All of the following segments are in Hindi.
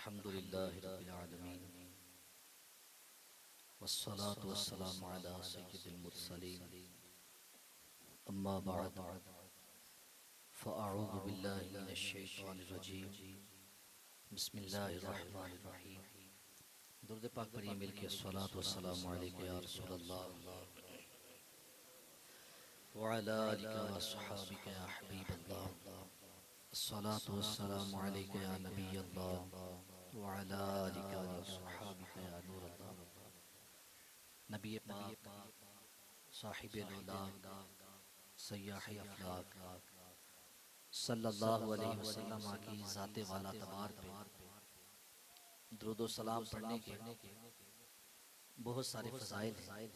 अल्हम्दुलिल्लाहि रब्बिल आलमीन वस्सलातु वस्सलामु अला सय्यिदिल मुरसलीन अम्मा बअद फ़अऊज़ु बिल्लाहि मिनश शैतानिर रजीम बिस्मिल्लाहिर रहमानिर रहीम। दुरूद पाक पढ़िए मिलके अस्सलातु वस्सलामु अलैका या रसूलल्लाह व अला आलिका व अस्हाबिका या हबीबल्लाह। अस्सलातु वस्सलामु अलैका या नबियल्लाह व अला आलिका व अस्हाबिका या नूरल्लाह। नबी पाक साहिबे लौलाद सय्याहे अफलाक सल्लल्लाहु अलैहि वसल्लम की ज़ाते वाला तबार पे दुरूद व सलाम पढ़ने के बहुत सारे फ़ज़ाइल हैं।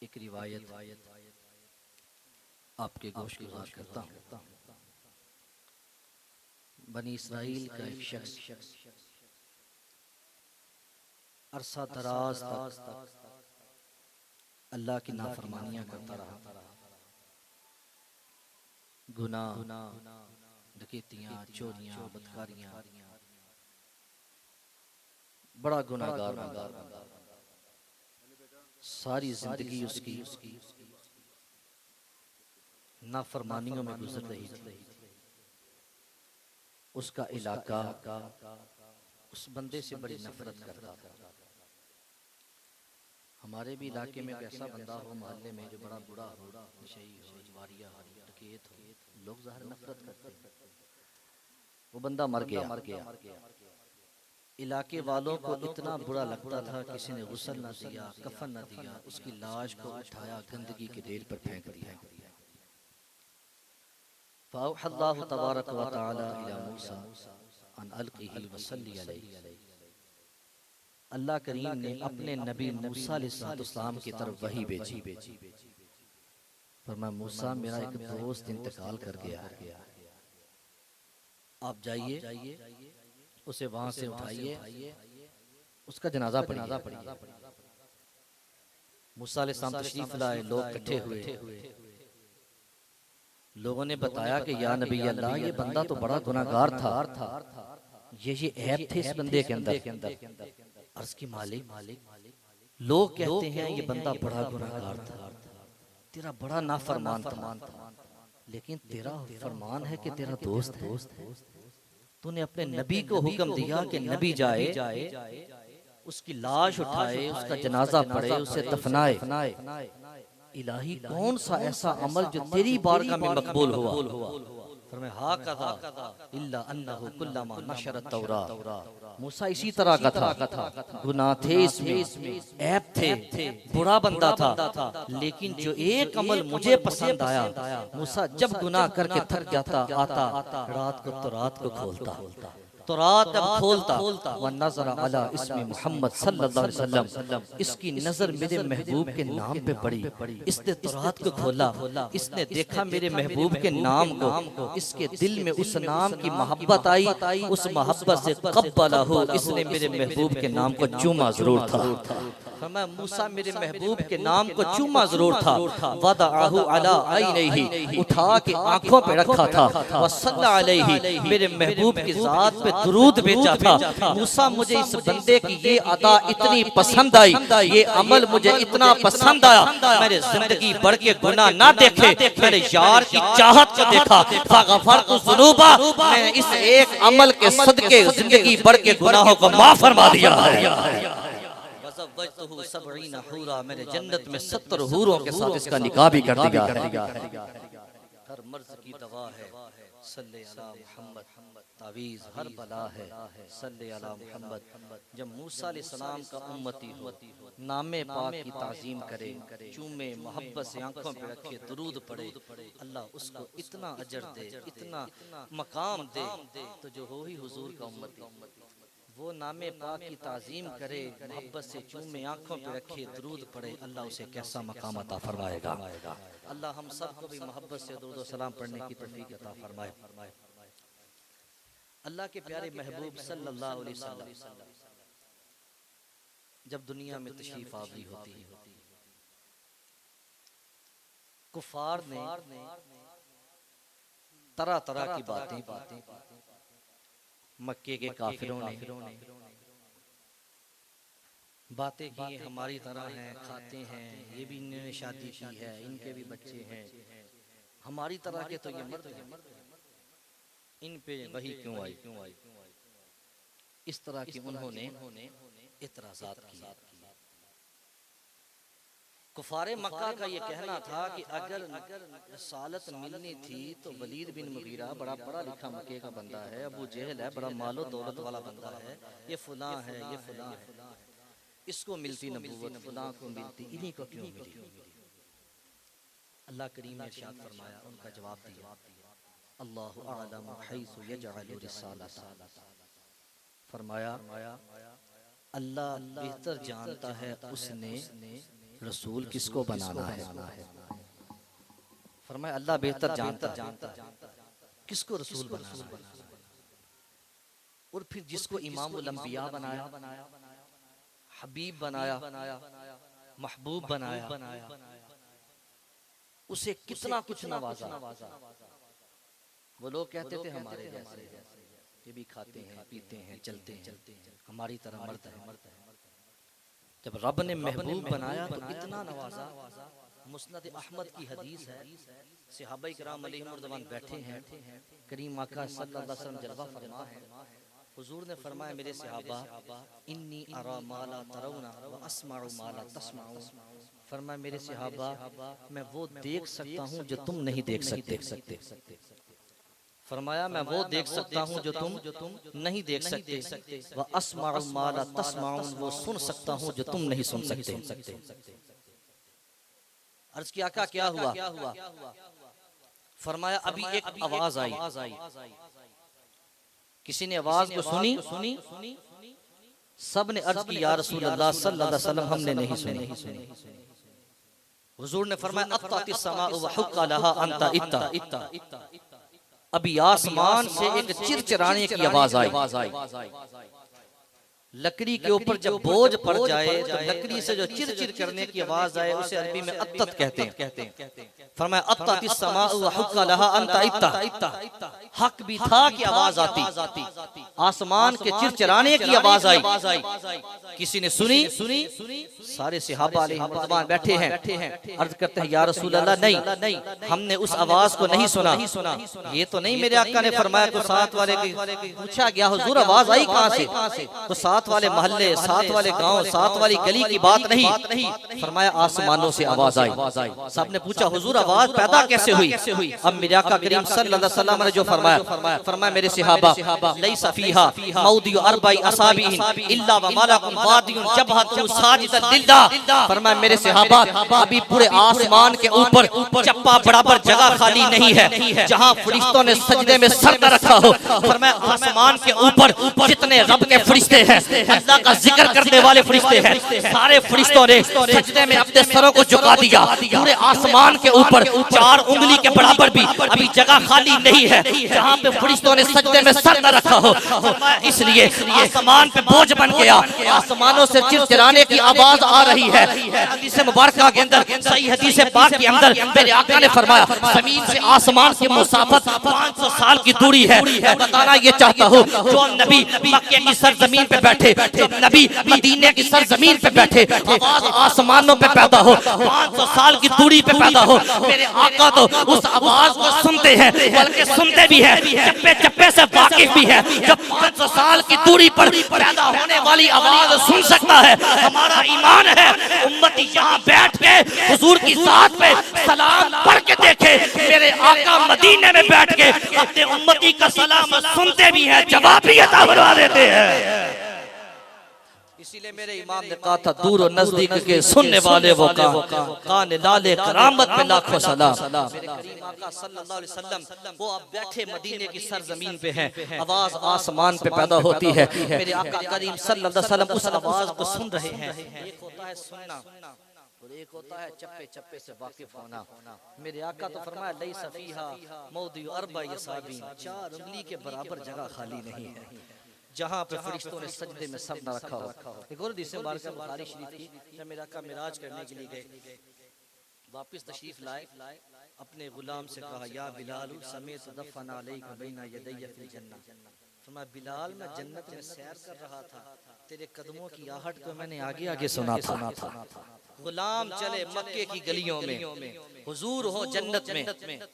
एक रिवायत आपके गोश गुज़ार करता हूँ। बनी इसराइल का एक शख्स अरसा दराज तक अल्लाह की नाफरमानियां करता रहा। गुनाह, डकैतियां, चोरियां, बदकारियां, बड़ा गुनाहगार बंदा। सारी जिंदगी उसकी नाफरमानियों में गुजर रही थी। उसका इलाका उस बंदे से बड़ी नफरत करता था। हमारे भी इलाके में एक ऐसा बंदा हो मोहल्ले में जो बड़ा बुरा हो, नशई हो, जवारिया हो, डकैत हो, लोग ज़ाहिर नफरत करते हैं। वो बंदा मर गया। इलाके वालों को इतना बुरा लगता था, किसी ने गुस्ल न दिया, कफन न दिया, उसकी लाश को उठाया गंदगी के ढेर पर फेंक दिया। फ़अौहल्लाहु तबारक व तआला इला मूसा अन अलक़िही व सल्ली अलैहि। अल्लाह करीम ने अपने नबी मूसा अलैहिस्सलाम की तरफ वही भेजी। फरमाया मूसा मेरा एक दोस्त इंतकाल कर गया है, आप जाइए उसे वहां से उठाइए, उसका जनाजा पढ़िए। मूसा अलैहिस्सलाम तशरीफ लाए, लोग इकट्ठे हुए। लोगों ने बताया कि या नबी अल्लाह ये बंदा तो बड़ा गुनाहगार था, ये ऐब थे इस बंदे के अंदर। अर्ज़ की मालिक लोग कहते हैं ये बंदा बड़ा गुनाहगार था, तेरा बड़ा नाफरमान था, लेकिन तेरा फरमान है कि तेरा दोस्त है। तूने अपने नबी को हुक्म दिया कि नबी जाए, उसकी लाश उठाए, उसका जनाजा पढ़े, उसे दफनाए। इलाही कौन सा ऐसा अमल जो तेरी बारगाह में मकबूल हुआ? फरमाया हा कदा इल्ला अन्नहु कुल्लमा नशरत तौरात। मूसा इसी तरह का था, गुनाह थे इसमें, ऐब थे, बुरा बंदा था, लेकिन जो एक अमल मुझे पसंद आया, मूसा जब गुनाह करके थक जाता आता रात को खोलता, तो रात अब खोलता व नजर अला इसमें मोहम्मद सल्लल्लाहु अलैहि वसल्लम, इसकी नजर मेरे महबूब के नाम पे पड़ी। इसने तो रात को खोला, इसने देखा मेरे महबूब के नाम को, इसके दिल में उस नाम की मोहब्बत आई, उस मोहब्बत से क़ब्बलहु, इसने मेरे महबूब के नाम को चूमा जरूर था। फरमाया मूसा मेरे महबूब के नाम को चूमा जरूर था, वदअहु अला ऐनैहि, उठा के आंखों पे रखा था, व सल्ला अलैहि, मेरे महबूब की जात पे दुरूद भेजा था। मूसा मुझे इस बंदे की ये अदा इतनी पसंद आई, ये अमल मुझे इतना पसंद आया, मैंने जिंदगी भर के गुनाह ना देखे, मैंने यार की चाहत को देखा। फगफरतु ज़ुनूबा, मैं इस एक अमल के सदके जिंदगी भर के गुनाहों को माफ फरमा दिया है। मैंने जन्नत में 70 हूरों के साथ इसका निकाह भी कर दिया है। हर मर्ज की दवा है सल्ले अला मुहम्मद, तावीज़ हर बला है सल्ले अला मुहम्मद। जब मूसा अलैहिस्सलाम का उम्मती हो, नामे पाक की ताज़ीम करे, चूमे मोहब्बत से आंखों पे रखे, दुरूद पढ़े, अल्लाह उसको इतना अजर दे, इतना मकाम दे। तो जो हो ही हुजूर का उम्मती, वो नामे पाक की ताज़ीम करे, मोहब्बत से चूमे आंखों पे रखे, दुरूद पढ़े, अल्लाह उसे कैसा मकाम अता फरमाएगा। अल्लाह हम सबको भी मोहब्बत से दुरूद व सलाम पढ़ने की तौफीक अता फरमाए। अल्लाह के प्यारे महबूब सल्लल्लाहु अलैहि वसल्लम जब दुनिया में तशरीफ आवरी होती है, कुफार ने तरह तरह की बातें, मक्के के काफिरों ने बातें की, हमारी तरह हैं, खाते हैं, ये भी इन्होंने शादी की है, इनके भी बच्चे हैं, हमारी तरह के तो ये मर्द हैं, इन पे वही क्यों आई। इस तरह की उन्होंने इतराज़ात किए। कुफारे मक्का का ये कहना था कि अगर रसालत मिलनी थी तो वलीद बिन मुगीरा बड़ा पढ़ा लिखा मक्के का बंदा है, अबू जहल है बड़ा मालो दौलत वाला बंदा है, ये फुला है, ये फुला है, इसको मिलती नबूवत, फुला को मिलती, इन्हीं को क्यों मिली। अल्लाह करीम ने इरशाद फरमाया, उनका जवाब दिया, अल्लाहु अअलमु हैसु यजअलु रिसालता, फरमाया अल्लाह बेहतर जानता है उसने रसूल किसको बनाना है। फरमाया अल्लाह बेहतर जानता किसको रसूल बनाना है। और फिर जिसको इमामुल अंबिया बनाया, हबीब बनाया, महबूब बनाया, उसे कितना कुछ नवाजा। वो लोग कहते थे हमारे जैसे ये भी खाते हैं, पीते हैं, चलते हैं, हमारी तरह मर्द है। जब रब ने महबूब बनाया तो इतना नवाजा। मुस्नद अहमद की हदीस है, सहाबाए किराम अलैहिमुर्रज़वान बैठे हैं, करीम आका सल्लल्लाहु अलैहि वसल्लम जलवा फरमा है। हुजूर ने फरमाया मेरे सहाबा, इन्नी अरा मा ला तरौना व अस्मअु मा ला तस्मऊन, फरमाया मेरे सहाबा मैं वो देख सकता हूँ जो तुम नहीं देख सकते। फरमाया मैं वो देख सकता हूँ जो तुम नहीं देख सकते। व अस्मअु मा ला तस्मऊन, वो सुन सकता हूँ जो तुम नहीं सुन सकते। अर्ज़ किया आका क्या हुआ। फरमाया अभी एक आवाज आई, किसी ने आवाज को सुनी, सब ने अर्ज की या रसूल अल्लाह सल्लल्लाहु अलैहि वसल्लम हमने नहीं सुनी। हुजूर ने फरमाया अत्तातिस समाउ व हुक्का लहा अंता इत्ता, अभी आसमान से एक चिरचिराने की आवाज आई। लकड़ी के ऊपर जब बोझ पड़ जाए तो लकड़ी से जो चिरचिर करने की आवाज आए उसे अरबी में अत्तत कहते हैं। फरमाया अत्तातिस समाउ व हुक्का लहा अंता इत्ता, हक भी था कि आवाज आती, आसमान के चिरचिराने की आवाज आई। किसी ने सुनी, सारे सहाबा अलैहिमुर्रज़वान बैठे हैं, अर्ज करते हैं या रसूल अल्लाह नहीं, हमने उस आवाज को नहीं सुना। ये तो नहीं मेरे आका ने फरमाया। तो साथ वाले की पूछा गया हुजूर आवाज आई कहां से। तो साथ वाले मोहल्ले, साथ वाले गांव, साथ वाली गली की बात नहीं, फरमाया आसमानों से आवाज आई। सबने पूछा हुजूर आवाज पैदा कैसे हुई। अब मेरे आका करीम सल्लल्लाहु अलैहि वसल्लम ने जो फरमाया मेरे सहाबा लैसा फीहा मौदिउ अरबाई असाबिइन इल्ला व मलकुन वादियुन जबहतु साजिदन लिल्लाह, फरमाया मेरे सहाबा अभी पूरे आसमान के ऊपर चप्पा बराबर जगह खाली नहीं है जहां फरिश्तों ने सजदे में सर न रखा हो। फरमाया आसमान के ऊपर जितने रब के फरिश्ते हैं, अल्लाह का जिक्र करने वाले फरिश्ते हैं, सारे फरिश्तों ने सजदे में अपने सरों को झुका दिया। पूरे आसमान के ऊपर 4 उंगली के बराबर भी अभी जगह खाली नहीं है जहां पे फरिश्तों ने सजदे में सर न रखा हो। इसलिए आसमान पे बोझ बन गया, आसमानों से चिरचिराने की आवाज आ रही है। हदीस मुबारक के अंदर, सही हदीस पाक के अंदर मेरे आका ने फरमाया जमीन से आसमान की मुसाफत 500 साल की दूरी है। मैं बताना ये चाहता हूँ जो नबी मक्के की सरजमीन पे बैठे, जो नबी मदीने की सरजमीन पे बैठे, आवाज आसमानों पे पैदा हो, 500 साल की दूरी पे पैदा हो, मेरे आका तो उस आवाज को सुनते हैं, बल्कि सुनते भी है, चप्पे चप्पे से वाकिफ भी है। जब 500 साल की दूरी पर पैदा होने वाली आवाज सुन सकता है, हमारा ईमान है उम्मती यहाँ बैठ के हुजूर की जात पे सलाम पढ़ के देखे। मेरे आका मदीने में बैठ के अपने उम्मती का सलाम सुनते भी हैं, जवाब भी अता फरमा देते हैं। इसीलिए मेरे इमाम ने कहा था दूर और नजदीक के सुनने वाले वो कान लाले करामत पे लाखों सलाम। मेरे करीम आका सल्लल्लाहु अलैहि वसल्लम वो अब बैठे मदीने की सरजमीन पे हैं, आवाज आसमान पे पैदा होती है। मेरे आका करीम सल्लल्लाहु अलैहि वसल्लम उस आवाज को सुन रहे हैं। एक होता है सुनना और एक होता है चप्पे चप्पे से वाकिफ होना। मेरे आका तो फरमाया लैसा फीहा मौदिउ अरबाई असाबीन, 4 उंगली के बराबर जगह खाली नहीं है जहाँ पे फरिश्तों ने सजदे में सर न रखा हो। एक और हदीस मुबारक बुखारी शरीफ की, जब मेरा आका मिराज करने के लिए गए, वापस तशरीफ लाए, अपने गुलाम से कहा या बिलाल समेत दफन अलैका बैना यदैया फिल जन्नह, फरमाया बिलाल मैं जन्नत में सैर कर रहा था, तेरे कदमों की आहट को मैंने आगे आगे सुना था। गुलाम चले मक्के की गलियों में, हुजूर हो जन्नत में।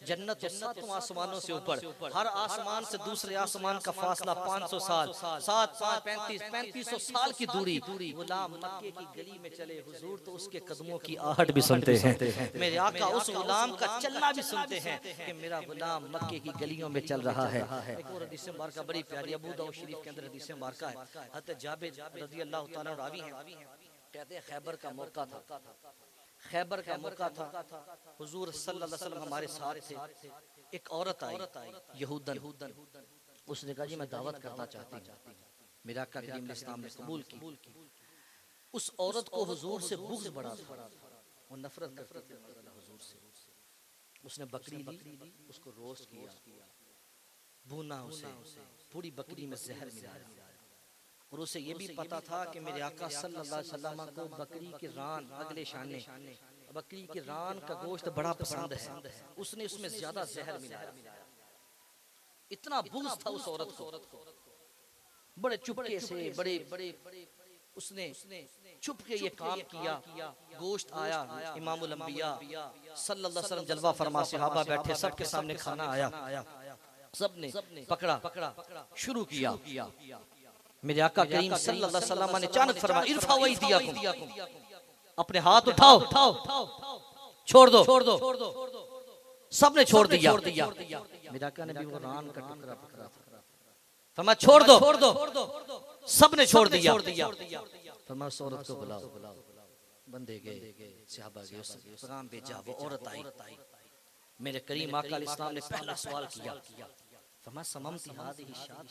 जन्नत तो सातों आसमानों से ऊपर, हर आसमान से दूसरे आसमान का फासला 500 साल, 3500 साल की दूरी। गुलाम मक्के की गली में चले, हुजूर तो उसके कदमों की आहट भी सुनते हैं। मेरे आका उस गुलाम का चलना भी सुनते हैं कि मेरा गुलाम मक्के की गलियों में चल रहा है। एक और हदीस मुबारक बड़ी प्यारी, अबू दाऊद शरीफ के अंदर हदीस मुबारक है। हज़रत जाबिर रज़ी अल्लाह तआला रावी हैं, कहते हैं खैबर का मौका था, खैबर का मौका था, हुजूर सल्लल्लाहु अलैहि वसल्लम हमारे साथ थे। एक औरत आई यहूदन, उसने कहा जी मैं दावत करना चाहती हूँ, मेरा आका करीम इस्लाम ने कबूल की। उस औरत को हुजूर से बुग़्ज़ बड़ा था, वो नफरत करती थी हुजूर से। उसने बकरी ली, उसको रोस्ट किया, भूना, उसे पूरी बकरी में जहर मिलाया, और उसे ये भी पता था कि मेरे आका सल्लल्लाहु अलैहि वसल्लम को बकरी की रान, अगले शाने बकरी की रान का गोश्त बड़ा पसंद है। उसने उसमें ज्यादा जहर मिलाया। इतना बुग़्ज़ था उस औरत को, बड़े चुपके से, बड़े उसने चुप के ये काम किया। गोश्त आया, इमामुल अंबिया सल्लल्लाहु अलैहि वसल्लम जलवा फरमा, सहाबा बैठे, सबके सामने खाना आया, सबने पकड़ा शुरू किया। मेरे आका करीम सल्लल्लाहु अलैहि वसल्लम ने अचानक फरमाया इरफा वैदियाकुम, अपने हाथ उठाओ, छोड़ दो। सबने छोड़ दिया। मेरे आका ने भी वो रान का टुकड़ा पकड़ा था, फरमाया छोड़ दो। सबने छोड़ दिया। फरमाया उस औरत को बुलाओ। बंदे गए, सहाबा गए, पैगाम भेजा, वो औरत आई। मेरे करीम आका अलैहिस्सलाम ने पहला सवाल किया, फरमाया सममती हादिही शात,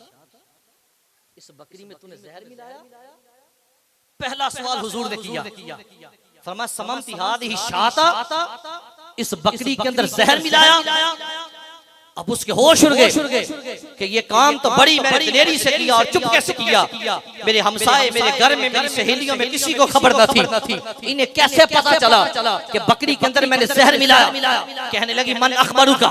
इस बकरी में तूने जहर मिलाया? पहला सवाल हुजूर ने किया। फरमाया सममती हादिही शात, इस बकरी के अंदर जहर मिलाया? अब उसके होश उड़ गए कि ये काम तो बड़ी मैंने दिलेरी से किया और चुपके से किया। मेरे हमसाए, मेरे घर में, मेरी सहेलियों में किसी को खबर न थी। इन्हें कैसे पता चला कि बकरी के अंदर मैंने जहर मिलाया? कहने लगी मन अखबरुका,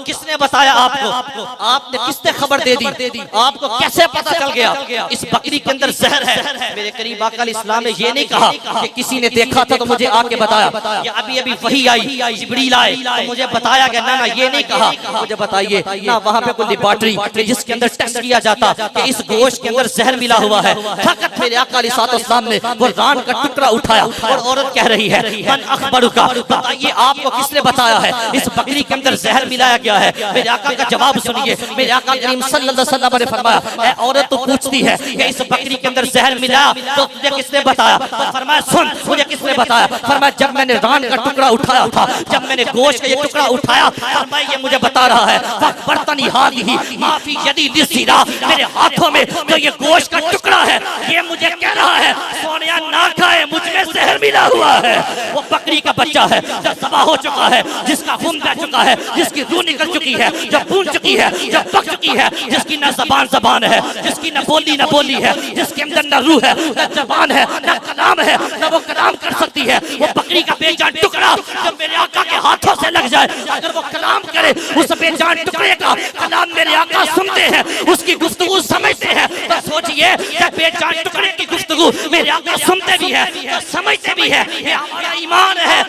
किसने बताया आपको? आपने किसने खबर दे दी? आपको कैसे पता चल गया इस बकरी के अंदर जहर है? मेरे करीब आका अलैहिस्सलाम ने ये नहीं कहा कि किसी ने देखा था तो मुझे आके बताया, या अभी अभी वही आई, जिब्रील आए तो मुझे बताया गया। ना, ये नहीं कहा मुझे बताइए ना। वहाँ पे कोई लेबोरेटरी जिसके अंदर टेस्ट किया जाता कि इस गोश्त के अंदर जहर मिला हुआ है। फकत मेरे आका अलैहिस्सलाम ने वो रान का टुकड़ा उठाया और औरत कह रही है मन अखबरुका, बताइए आपको किसने बताया है इस बकरी के अंदर जहर मिलाया गया है? मेरे आका का जवाब सुनिए। मेरे आका करीम सल्लल्लाहु अलैहि वसल्लम ने फरमाया, औरत तो पूछती है कि इस बकरी के अंदर जहर मिलाया तो तुझे किसने बताया? तो फरमाया सुन, मुझे किसने बताया? फरमाया जब मैंने रान का टुकड़ा उठाया था, जब मैंने गोश्त का ये टुकड़ा उठाया, फरमाया ये मुझे बता रहा है बर्तनी हादिही माफी यदी सिरा, मेरे हाथों में जो ये गोश्त का टुकड़ा है ये मुझे कह रहा है सोनिया ना खाए, मुझमें जहर मिला हुआ है। वो बकरी का बच्चा है जो ज़बा हो चुका है, जिसका खून बह चुका है, जिसकी रूह निकल चुकी है, जो भून चुकी है, जो पक चुकी है, जिसकी न जबान है, जिसकी न बोली है, जिसके अंदर न रूह है, न जबान है, न कलाम है, न वो कलाम कर सकती है। वो बकरी का बेजान टुकड़ा जब मेरे आका के हाथों से लग जाए, अगर वो कलाम करे, उस बेजान टुकड़े का कलाम मेरे आका सुनते हैं, उसकी गुफ्तगू समझते हैं, तो सोचिए जब बेजान टुकड़े की गुफ्तगू मेरे आका सुनते भी है तो समझते भी है। ये हमारा ईमान है।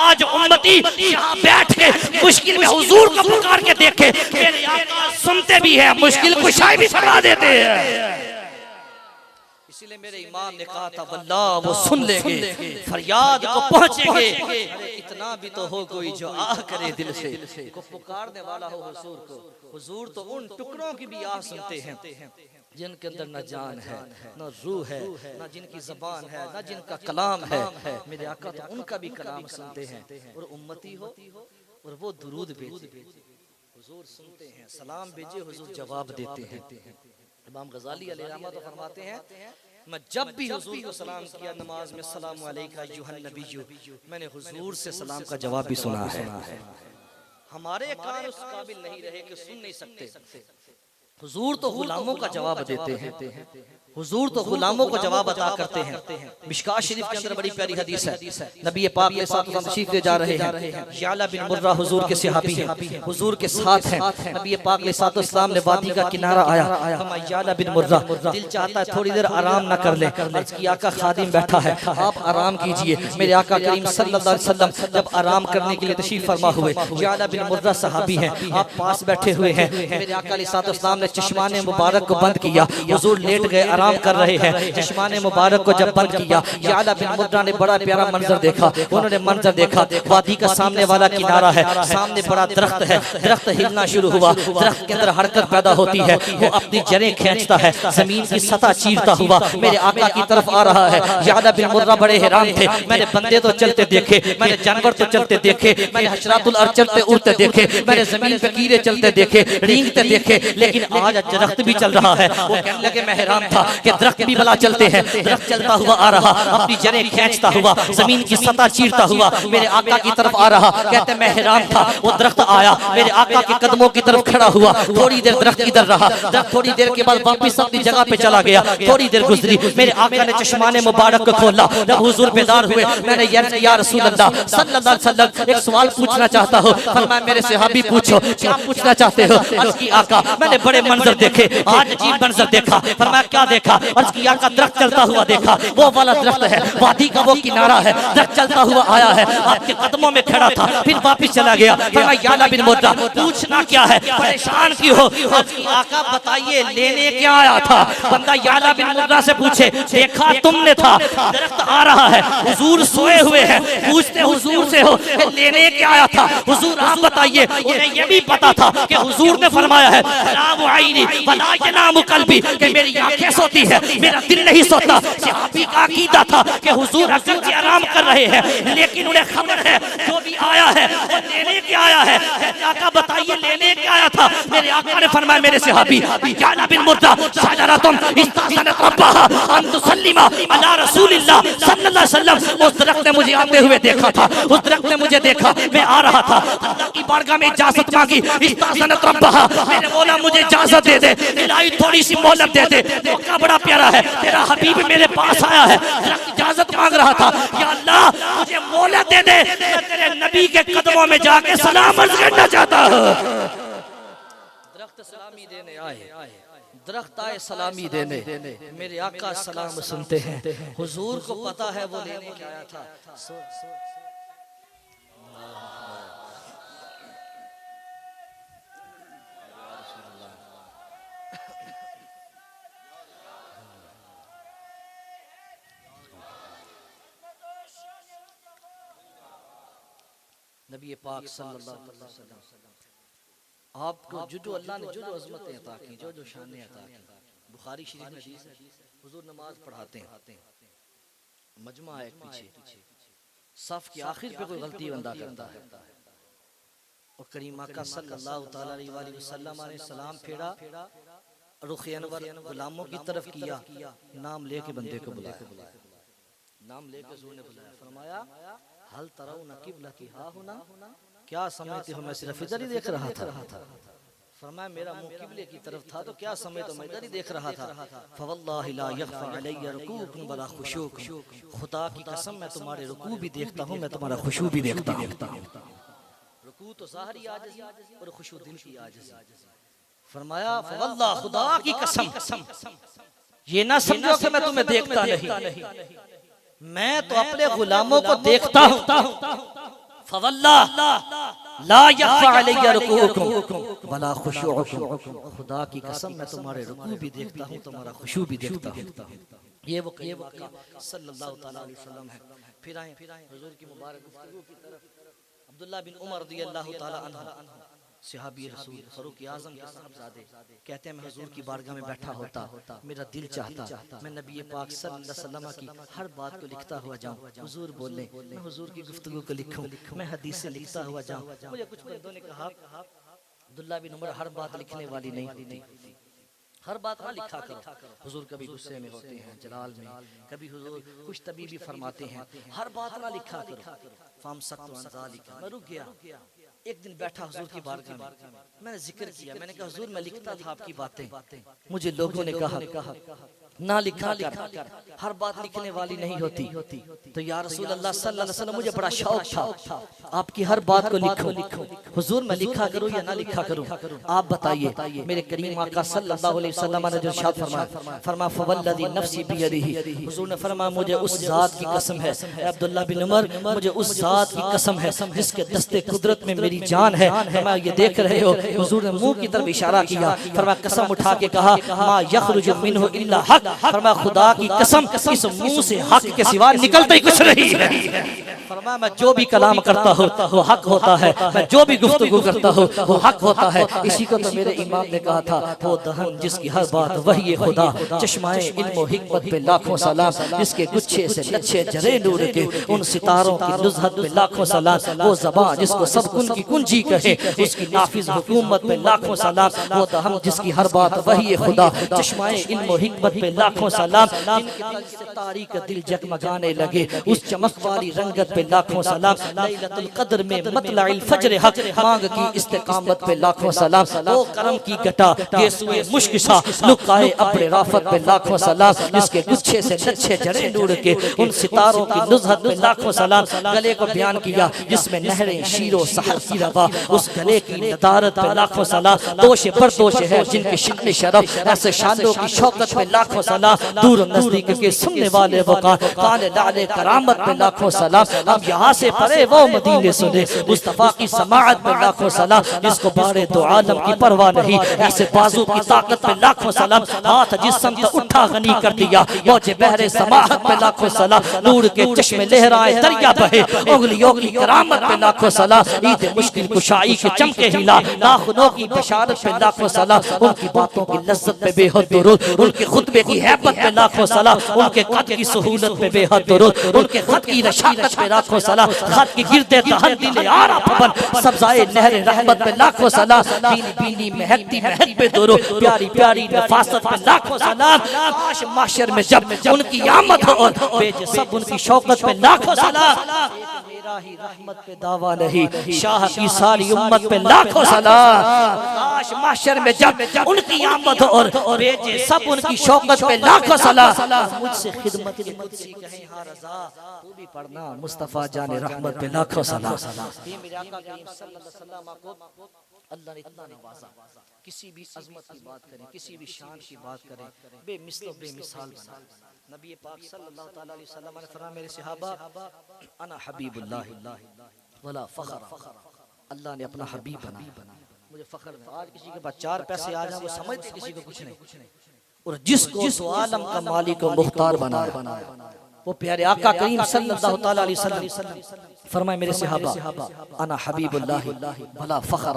आज उम्मती यहाँ बैठ के मुश्किल में हुजूर को पुकार के देखे, मेरे आका सुनते भी है, मुश्किल कुशाई भी फरमा देते हैं। इसीलिए मेरे इमाम ने कहा था वल्लाह वो सुन लेंगे, फरियाद को पहुंचेंगे। अरे इतना भी तो हो कोई जो आह करे दिल से, को पुकारने वाला हो हुजूर को। हुजूर तो उन टुकड़ों की भी आह सुनते हैं जिनके अंदर न जान है, न रूह है, न जिनकी जबान है, न जिनका कलाम है। मेरे आका तो उनका भी कलाम सुनते हैं। और उम्मती हो और वो दुरूद भेजे, हुजूर सुनते हैं, सलाम भेजे, हुजूर जवाब देते हैं। इमाम गजाली अलैहिर्रहमत तो फरमाते हैं मैं जब भी हुजूर को सलाम किया नमाज में, सलामु अलैका अय्युहन नबिय्यु, मैंने हुजूर से सलाम का जवाब भी सुना है। हमारे कान उस काबिल नहीं रहे कि सुन नहीं सकते, हुजूर तो गुलामों का जवाब देते हैं। हुजूर तो गुलामों को जवाब अता करते हैं। मिशकात शरीफ के अंदर बड़ी प्यारी हदीस है, नबी पाक अलैहि सल्लम तशरीफ ले जा रहे हैं, याला बिन मुर्रा हुजूर के सहाबी हैं, हुजूर के साथ हैं। नबी पाक अलैहि सल्लम ने वादी का किनारा आया, फरमाया याला बिन मुर्रा, दिल चाहता है थोड़ी देर आराम ना कर ले। अर्ज की आका खादिम बैठा है, आप आराम कीजिए। मेरे आका करीम सल्लल्लाहु अलैहि वसल्लम जब आराम करने के लिए तशरीफ फरमा हुए, याला बिन मुर्रा सहाबी हैं, आप पास बैठे हुए हैं। मेरे आका अलैहि सल्लम ने चश्माने मुबारक को बंद किया, हुजूर लेट गए, आराम कर रहे हैं। चश्माने मुबारक को जब बंद किया, याला बिन मुर्रा ने बड़ा प्यारा मंजर देखा। उन्होंने मंजर देखा, वादी का सामने वाला किनारा है, सामने बड़ा दरख्त है, दरख्त हिलना शुरू हुआ, दरख्त के अंदर हरकत पैदा होती है, वो अपनी जड़ें खींचता है, जमीन की सतह चीरता हुआ मेरे आका की तरफ आ रहा है। याला बिन मुर्रा बड़े हैरान थे, मैंने बंदे तो चलते देखे, मैंने जानवर तो चलते देखे, मैंने हशरातुल अर्ज चलते उड़ते देखे, मैंने जमीन पे कीड़े चलते देखे, रेंगते देखे, लेकिन आज दरख्त भी चल रहा है। वो कहने लगे मैं हैरान था कि दरख्त भी भला चलते हैं। दरख्त चलता हुआ आ रहा, अपनी जड़ें खींचता हुआ, जमीन की सतह चीरता हुआ मेरे आका की तरफ आ रहा। कहते मैं हैरान था, वो दरख्त आया, मेरे आका के कदमों की तरफ खड़ा हुआ। थोड़ी देर दरख्त इधर रहा, दरख्त थोड़ी देर के बाद वापस अपनी जगह पे चला गया। थोड़ी देर गुजरी, मेरे आका ने चश्माने मुबारक को खोला, जब हुजूर बेदार हुए, मैंने या रसूल अल्लाह सल्लल्लाहु अलैहि वसल्लम एक सवाल पूछना चाहता हूँ। फरमाया मेरे सहाबी पूछो, क्या पूछना चाहते हो? अर्ज की आका मैंने बड़े मंजर देखे, आज अजीब मंजर देखा। फरमाया क्या देखा? अर्ज की आका दरख्त चलता हुआ देखा, वो वाला दरख्त है, वादी का वो किनारा है, दरख्त चलता हुआ आया है, आपके कदमों में खड़ा था, फिर वापस चला गया। फरमाया याला बिन मुर्रा पूछना क्या है, परेशान क्यों हो? अर्ज की आका बताइए लेने क्या आया था? बंदा याला बिन मुर्रा से पूछे, देखा तुमने था, दरख्त आ रहा है, हुजूर सोए हुए हैं, पूछते हुजूर से हो लेने क्या आया था? हुजूर आप बताइए। उन्हें यह भी पता था कि हुजूर ने फरमाया है कि मेरी आंखें सोती है, मेरा दिल नहीं सोता। सहाबी का अकीदा था कि हुजूर अगर आराम कर रहे हैं, लेकिन उन्हें खबर है जो भी आया है वो लेने क्या आया है। आका बताइए लेने क्या आया था? मेरे आका ने फरमाया मेरे सहाबी याला बिन मुर्रा शजरतुन इस्तज़नत रब्बहा अन तुसल्लिमा अला रसूलिल्लाह सल्लल्लाहु अलैहि वसल्लम। उस दरख्त ने मुझे आते हुए देखा था, उस दरख्त ने मुझे देखा, मैं आ रहा था, अल्लाह की बारगाह में इजाजत मांगी, इस्तज़नत रब्बहा, मेरे मौला मुझे इजाजत दे दे, इलाही थोड़ी सी मोहलत दे दे, मौका बड़ा प्यारा है, तेरा हबीब मेरे पास आया है, इजाजत मांग रहा था, या अल्लाह मुझे मोहलत दे दे, मैं तेरे नबी के कदमों में जाके सलाम अर्ज करना चाहता हूं। दरख्त सलामी देने आए, दरख्त आए सलामी देने, मेरे आका सलाम सुनते हैं। हुजूर को पता है वो लेने क्या आया था। नबी पाक सल्लल्लाहु अलैहि वसल्लम आपको जो अल्लाह ने जो अज़मतें अता की, जो शानें अता की। बुखारी शरीफ में हदीस है, हुजूर नमाज पढ़ाते हैं, मजमा है पीछे, सफ के आखिर पे कोई गलती बंदा करता है, और करीम आका सल्लल्लाहु अलैहि वसल्लम ने सलाम फेरा, रुख अनवर गुलामों की तरफ किया, नाम लेके बंदे को बुलाया, नाम लेके हुजूर ने बुलाया, फरमाया हल तराउना किबला की हा होना, क्या समझते हो मैं सिर्फ इधर ही देख रहा था? फरमाया मेरा मुंह किबले की तरफ था, तो क्या समय तो मैं इधर ही देख रहा था। फवल्लाहि ला यख्फा अलैया रुकूकुम वला खुशूकुम, खुदा की कसम मैं तुम्हारे रुकू भी देखता हूँ, मैं तुम्हारा खुशू भी देखता हूँ। रुकू तो ज़ाहिरी आजिज़ी और खुशू दिल की आजिज़ी। फरमाया फवल्लाह खुदा की कसम ये ना समझो कि मैं तुम्हें देखता नहीं, मैं तो अपने गुलामों को देखता हूँ। फवल्लाह ला यख्फा अलैया रुकूकुम वला खुशूकुम, खुदा की कसम मैं तुम्हारे रुकू भी देखता हूँ, तुम्हारा खुशू भी देखता हूँ। ये वो सल्लल्लाहु अलैहि वसल्लम है। फिर आए हुजूर की मुबारक गुफ्तगू की तरफ। अब्दुल्लाह बिन उमर रज़ियल्लाहु ताला अन्हु सहाबी रसूल फारूक आज़म के साहबजादे कहते हैं मैं हुजूर की बारगाह में बैठा होता, मेरा दिल चाहता मैं नबी पाक सल्लल्लाहु अलैहि वसल्लम की हर बात को लिखता हुआ जाऊं, हुजूर बोले मैं हुजूर की गुफ्तगू को लिखूं, मैं हदीस से लिखता हुआ जाऊं। मुझे कुछ बंदों ने कहा अब्दुल्लाह बिन उमर हर बात लिखने वाली नहीं होती, हर बात ना लिखा करो। हुजूर कभी गुस्से में होते हैं, जलाल में, कभी हुजूर कुछ तबीबी फरमाते हैं, हर बात ना लिखा करो। फाम सख्त ज़ालिका, मैं रुक गया। एक दिन बैठा हुजूर की बारगाह में, मैंने जिक्र किया, मैंने कहा हुजूर मैं लिखता था आपकी बातें, मुझे लोगों ने कहा ना लिखा कर, हर बात लिखने वाली नहीं होती। तो या रसूल अल्लाह सल्लल्लाहु अलैहि वसल्लम मुझे बड़ा शौक था आपकी हर बात को लिखूं। हुजूर मैं लिखा करूं या ना लिखा करूं, आप बताइए। मेरे करीम आका सल्लल्लाहु अलैहि वसल्लम ने जो इरशाद फरमाया फवल्लदी नफ्सी बियदिही, हुजूर ने फरमाया मुझे उस जात की कसम है, अब्दुल्लाह बिन उमर मुझे उस जात की कसम है जिसके दस्ते कुदरत में मेरी जान है। फरमाया ये देख रहे हो, हुजूर ने मुंह की तरफ इशारा किया। फरमाया कसम उठा के कहा मा यखरुजु मिन्हु इल्ला हक, फरमाया खुदा की कसम इस मुंह से हक के सिवा निकलता ही कुछ नहीं है। फरमाया मैं जो भी कलाम करता हूँ वो हक होता है, मैं जो भी गुफ्तगू करता हूँ वो हक होता है। इसी को तो मेरे इमाम ने कहा था, वो दहन जिसकी हर बात वही खुदा, चश्माए इल्म व हिकमत पे लाखों सलाम, जिसके गुच्छे से लच्छे जरे नूर के उन सितारों की नुज़हत पे लाखों सलाम। वो ज़बान जिसको सब कुन की कुंजी कहे, उसकी नाफिज हुकूमत पे लाखों सलाम। वो दहन जिसकी हर बात वही खुदा, चश्माए इल्म व हिकमत पे लाखों सलाम। जिनके तारीक दिल जगमगाने लगे उस चमक वाली रंगत पे लाखों सलाम। लैलतुल कद्र में मतलाइल फज्र हक, मांग की इस्तिकामत पे लाखों सलाम। वो करम की घटा गेसुए मुश्क सा, लुकाए अपने राफत पे लाखों सलाम। जिसके गुच्छे से लच्छे जड़े नूर के उन सितारों की नुज़हत पे लाखों सलाम। गले को बयान किया जिसमें नहरें शीरो सहर की रवा, उस गले की नदारत पे लाखों सलाम। दोष पर दोष है जिनके शान शरफ, ऐसे शानों की शौकत पे लाखों सलाम। दूर नजदीक के सुनने वाले वो कान लाले करामत पे लाखों सलाम। हम यहाँ से परे वो मदीने सुने, मुस्तफा की समाअत पे लाखों सलाम। जिसको बारे दो आलम की परवाह नहीं, ऐसे बाजू की ताकत पे लाखों सलाम। हाथ जिस्म का उठा गनी कर दिया, मौजे बहरे समाअत पे लाखों सलाम। नूर के चश्मे लहराए दरिया बहे, उंगलियों की करामत पे लाखों सलाम। ईद मुश्किल कुशाई के चमके हिला, नाखूनों की बशारत पे लाखों सलाम। उनकी बातों की लज्जत पे बेहद दुरूद, उनके खुतबे की हैबत पे लाखों सलाम। उनके खत की सहूलत पे बेहद दुरूद, उनके खत की रशाकत पे लाखों सलाम। खत की गिरदे दहन दिले आरा पवन, सब्जाए नहर रहमत पे लाखों सलाम। बीनी बीनी महकती महक पे दुरूद, प्यारी प्यारी नफासत पे लाखों सलाम। काश माशर में जब उनकी आमद हो और बेज सब उनकी शौकत पे लाखों सलाम। मेरा ही रहमत पे दावा नहीं, शाह की सारी उम्मत पे लाखों सलाम। काश माशर में जब उनकी आमद हो और बेजे सब उनकी शौकत पे लाखों सलाम। मुझसे खिदमत की कुदसी कहे हाँ रज़ा, तू भी पढ़ना मुस्तफा जाने रहमत पे लाखों सलाम। ये मेरे आका करीम सल्लल्लाहु अलैहि वसल्लम को अल्लाह ने इतना नवाजा, किसी भी अजमत की बात करें, किसी भी शान की बात करें, बेमिसल बेमिसाल बना। नबी पाक सल्लल्लाहु अलैहि वसल्लम ने फरमाया मेरे सहाबा अना हबीबुल्लाह वला फखर, अल्लाह ने अपना हबीब बनाया, मुझे फखर। आज किसी के पास चार पैसे आ जाए वो समझते किसी को कुछ नहीं, और जिसको तो आलम का मालिक और मुख्तार बनाया वो प्यारे आका करीम सल्लल्लाहु अलैहि वसल्लम। फरमाए मेरे सहाबा अना हबीबुल्लाह वला फखर,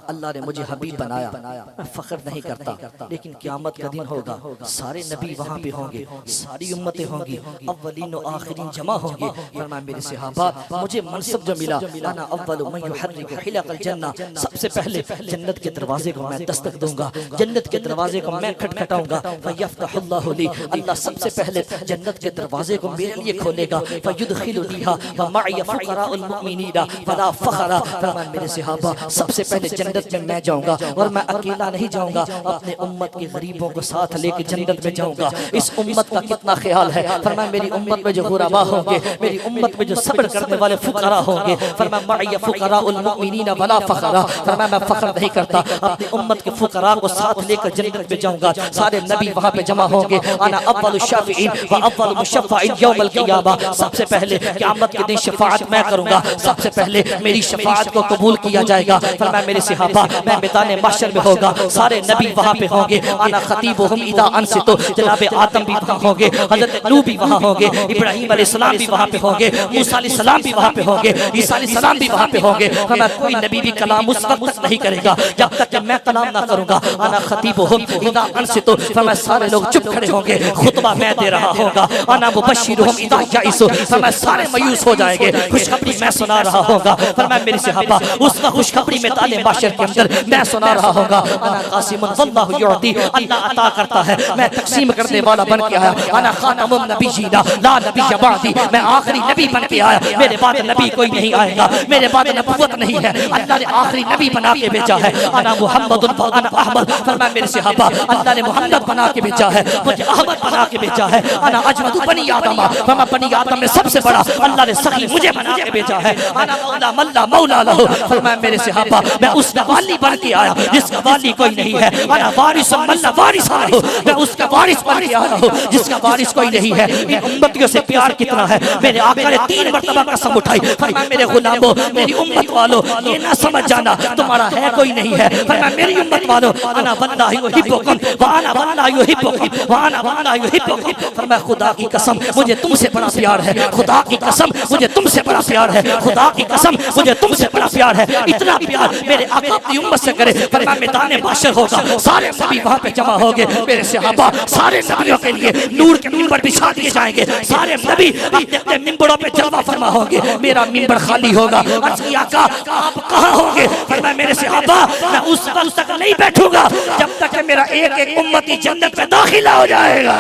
अल्लाह ने मुझे हबीब बनाया, मैं फख्र नहीं करता। लेकिन क़यामत का दिन होगा, सारे नबी वहाँ पे होंगे, सारी उम्मतें होंगी, अव्वलीन और आखिरीन जमा होंगे। फरमाए मेरे सहाबा मुझे मनसब जो मिला, अना अव्वलु मन युहर्रिकु हिलकल जन्नह, सबसे पहले जन्नत के दरवाजे को मैं दस्तक दूंगा, जन्नत के दरवाजे को मैं खटखटाऊंगा। फयफ्तहुल्लाहु ली, अल्लाह सबसे पहले जन्नत के दरवाजे को मेरे लिए खोलेगा। फयुदखिलुनीहा व मअय फुक़राउल मुमिनीना वला फखरा। फरमान मेरे सहाबा सबसे पहले जन्नत में मैं जाऊंगा, और मैं अकेला नहीं जाऊंगा, अपने उम्मत के गरीबों को साथ लेके जन्नत में जाऊंगा। इस उम्मत का कितना ख्याल है। फरमान मेरी उम्मत में जो गुरबा होंगे, मेरी उम्मत में जो सब्र करने वाले फुकरा होंगे, फरमान मअय फुक़राउल मुमिनीना वला फखरा। फरमान मैं फख्र नहीं करता, अपनी उम्मत के फुकरा को साथ लेकर जन्नत में जाऊंगा। सारे नबी वहां पे जमा होंगे। अना अव्वलुश शाफिईन व अव्वलु मुशफ़्फ़ईन यौमल क़ियामा, सबसे पहले क़यामत के दिन शफ़ाअत मैं करूंगा, सबसे पहले मेरी शफ़ाअत को कबूल किया जाएगा। फरमाया मेरे सहाबा मैं मैदान महशर में होगा, सारे नबी वहां पे होंगे। अना खतीबुहुम इज़ा अनसितु, जनाब आदम भी वहां होंगे, हज़रत नूह भी वहां होंगे, इब्राहीम अलैहिस्सलाम भी वहां पे होंगे, मूसा अलैहिस्सलाम भी वहां पे होंगे, ईसा अलैहिस्सलाम भी वहां पे होंगे। फरमाया कोई नबी भी कलाम उस वक्त तक नहीं करेगा जब तक कि मैं कलाम ना करूंगा। अना खतीबुहुम इज़ा अनसितु, फरमाया सारे लोग चुप खड़े होंगे, खुतबा मैं दे रहा होगा। अना मुबश्शिर वबशीरहुम इज़ा याइसू, फरमाया सारे मायूस हो जाएंगे, खुशखबरी मैं सुना रहा होगा। फरमाया मेरे सहाबा उस वक्त खुशखबरी में ताले माशर के अंदर मैं सुना रहा होगा, अना कासिमुन वल्लाहु युअती, अल्लाह अता करता है, मैं तकसीम करने वाला बन के आया। अना खातमुन नबिय्यीना ला नबिय्य बअदी, मैं आखिरी नबी बन के आया, मेरे बाद नबी कोई नहीं आएगा, मेरे बाद नबुव्वत नहीं है, अल्लाह ने आखिरी नबी बना के भेजा है। अना मुहम्मदुन व अना अहमद, फरमाया मेरे सहाबा अल्लाह ने मोहम्मद बना के भेजा है, मुझे अहमद बना के भेजा है। अना अजमदु बनी आदम, फरमाया बनी आदम में सबसे बड़ा अल्लाह ने सखी मुझे बना के भेजा है। अना मौला मल्ला मौला लहू, फरमाया मेरे सहाबा मैं उसका वाली बन के आया जिसका वाली कोई नहीं है। अना वारिस मल्ला वारिस लहू, मैं उसका वारिस बन के आया हूं जिसका वारिस कोई नहीं है। इन उम्मतियों से प्यार कितना है, मेरे आका ने 3 मरतबा कसम उठाई, फरमाया मेरे गुलामों मेरी उम्मत वालों ये ना समझ जाना तुम्हारा है कोई नहीं है, फरमाया मेरी उम्मत वालों अना वल्लाहि युहिब्बुकुम व अना वल्लाहि युहिब्बुकुम व अना वल्लाहि युहिब्बुकुम, फरमाया खुदा की कसम मुझे तुमसे बड़ा प्यार है, खुदा की कसम मुझे तुमसे बड़ा प्यार है, खुदा की कसम मुझे तुमसे बड़ा प्यार है। इतना प्यार मेरे आका अपनी उम्मत से करे, फरमाया मैदान माशर होगा, सारे नबी वहां पे जमा होंगे, मेरे सहाबा सारे नबियों के लिए नूर के मिंबर बिछा दिए जाएंगे, सारे नबी अपने अपने मिंबरों पे जलवा फरमा होंगे, मेरा मिंबर खाली होगा। अर्ज़ की आका आप कहाँ होंगे, फरमाया मेरे सहाबा मैं उस वक्त तक नहीं बैठूंगा जब तक मेरा एक एक उम्मती जन्नत में दाखिला हो जाएगा।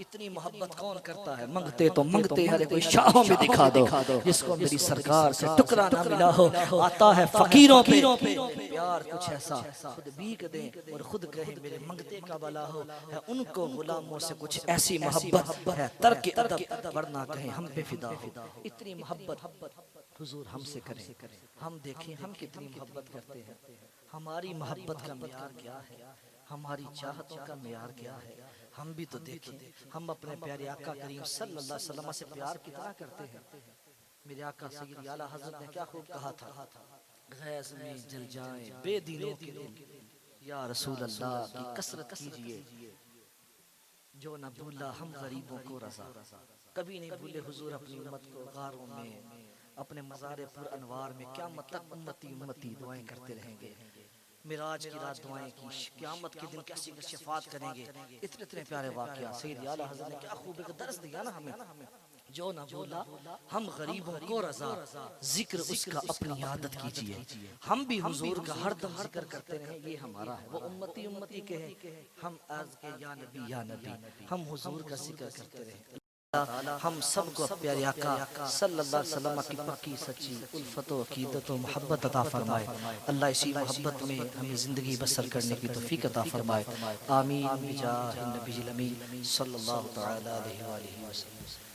इतनी मोहब्बत कौन करता है, मंगते तो मंगते हर कोई शाहों में दिखा दो, जिसको मेरी सरकार से टुकड़ा ना मिला हो, आता है फकीरों पे प्यार कुछ ऐसा खुद भीख दे और खुद कहे मेरे मंगते का भला हो, है उनको गुलामों से कुछ ऐसी मोहब्बत है तर्क अदब वरना कहे हम पे फिदा हो। इतनी मोहब्बत हुजूर हमसे करें, हम देखें हम कितनी मोहब्बत करते हैं, हमारी मोहब्बत का मेयार क्या है, हमारी चाहतों का मेयार क्या है, हम भी तो देखें हम अपने प्यारे आका करीम सल्लल्लाहु अलैहि वसल्लम से प्यार कितना करते हैं। मेरे आका सय्यद आला हज़रत ने क्या खूब कहा था, गैज़ में जल जाएं बेदीनों के दिल, या रसूल अल्लाह की कसरत कीजिए, जो न भूला हम गरीबों को रज़ा, कभी नहीं भूले हुजूर अपनी उम्मत को गारों में अपने मज़ारे पुर अनवार में क़यामत तक उम्मती उम्मती दुआएं करते रहेंगे। मिराज की रात दुआएं की, क़यामत के दिन कैसी शफ़ाअत करेंगे। इतने इतने प्यारे वाक़या सय्यद आला हज़रत ने क्या खूब एक दर्स दिया ना हमें, जो ना बोला हम गरीबों को रज़ा, जिक्र उसका अपनी आदत कीजिए। हम भी हुजूर का हर दम जिक्र करते रहे, ये हमारा है, वो उम्मती उम्मती के है, हम अर्ज़ के या नबी हम हुजूर का जिक्र करते रहे। हम सबको प्यारे आका सल्लल्लाहु अलैहि वसल्लम की पक्की सच्ची उल्फत व अक़ीदत व मोहब्बत अता फरमाए। अल्लाह इसी मोहब्बत में हमें ज़िंदगी बसर करने की तौफ़ीक़ अता फरमाए। आमीन बिजाह नबील अमीन सल्लल्लाहु तआला अलैहि वसल्लम।